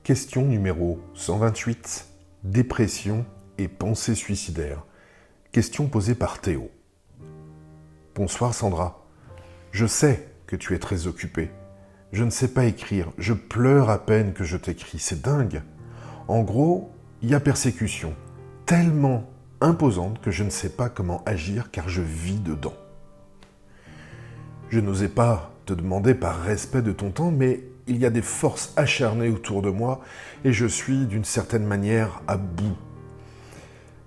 Question numéro 128. Dépression et pensée suicidaire. Question posée par Théo. Bonsoir Sandra. Je sais que tu es très occupée. Je ne sais pas écrire. Je pleure à peine que je t'écris. C'est dingue. En gros, il y a persécution. Tellement imposante que je ne sais pas comment agir car je vis dedans. Je n'osais pas te demander par respect de ton temps, mais il y a des forces acharnées autour de moi et je suis d'une certaine manière à bout.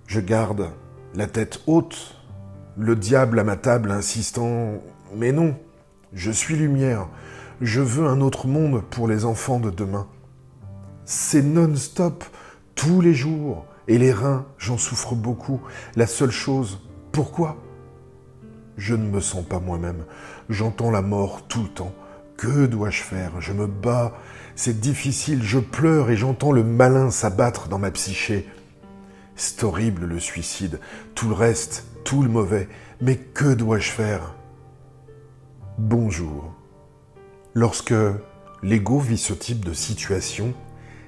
Je garde la tête haute, le diable à ma table insistant « Mais non, je suis lumière, je veux un autre monde pour les enfants de demain. » C'est non-stop, tous les jours, et les reins, j'en souffre beaucoup. La seule chose, pourquoi ? Je ne me sens pas moi-même, j'entends la mort tout le temps. Que dois-je faire ? Je me bats, c'est difficile, je pleure et j'entends le malin s'abattre dans ma psyché. C'est horrible le suicide, tout le reste, tout le mauvais, mais que dois-je faire ? Bonjour. Lorsque l'ego vit ce type de situation,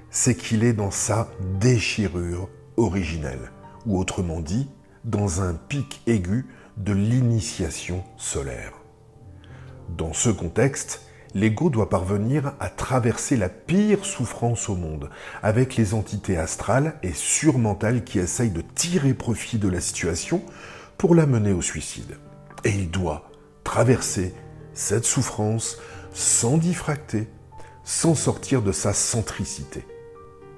c'est qu'il est dans sa déchirure originelle, ou autrement dit, dans un pic aigu de l'initiation solaire. Dans ce contexte, l'ego doit parvenir à traverser la pire souffrance au monde, avec les entités astrales et surmentales qui essayent de tirer profit de la situation pour la mener au suicide. Et il doit traverser cette souffrance sans diffracter, sans sortir de sa centricité.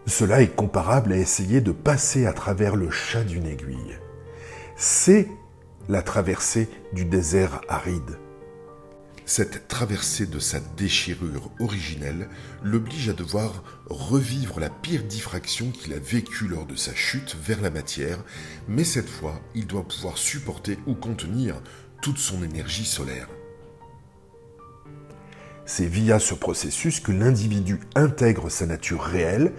Cela est comparable à essayer de passer à travers le chat d'une aiguille. C'est la traversée du désert aride. Cette traversée de sa déchirure originelle l'oblige à devoir revivre la pire diffraction qu'il a vécue lors de sa chute vers la matière, mais cette fois, il doit pouvoir supporter ou contenir toute son énergie solaire. C'est via ce processus que l'individu intègre sa nature réelle,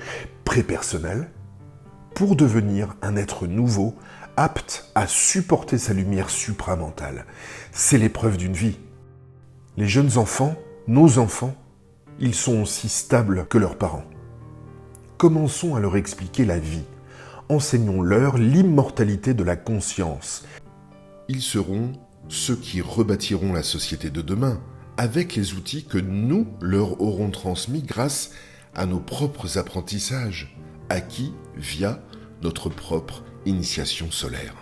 prépersonnelle, pour devenir un être nouveau, apte à supporter sa lumière supramentale. C'est l'épreuve d'une vie. Les jeunes enfants, nos enfants, ils sont aussi stables que leurs parents. Commençons à leur expliquer la vie. Enseignons-leur l'immortalité de la conscience. Ils seront ceux qui rebâtiront la société de demain, avec les outils que nous leur aurons transmis grâce à nos propres apprentissages, acquis via notre propre initiation solaire.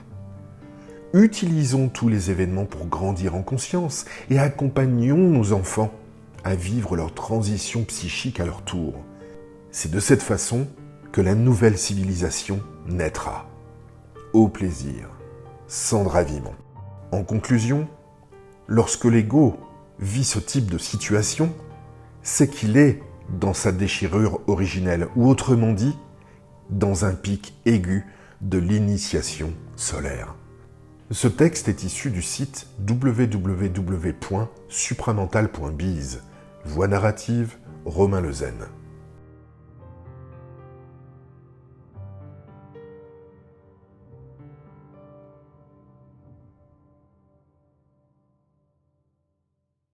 Utilisons tous les événements pour grandir en conscience et accompagnons nos enfants à vivre leur transition psychique à leur tour. C'est de cette façon que la nouvelle civilisation naîtra. Au plaisir, Sandra Vimon. En conclusion, lorsque l'ego vit ce type de situation, c'est qu'il est dans sa déchirure originelle, ou autrement dit, dans un pic aigu de l'initiation solaire. Ce texte est issu du site www.supramental.biz. Voix narrative, Romain Lezen.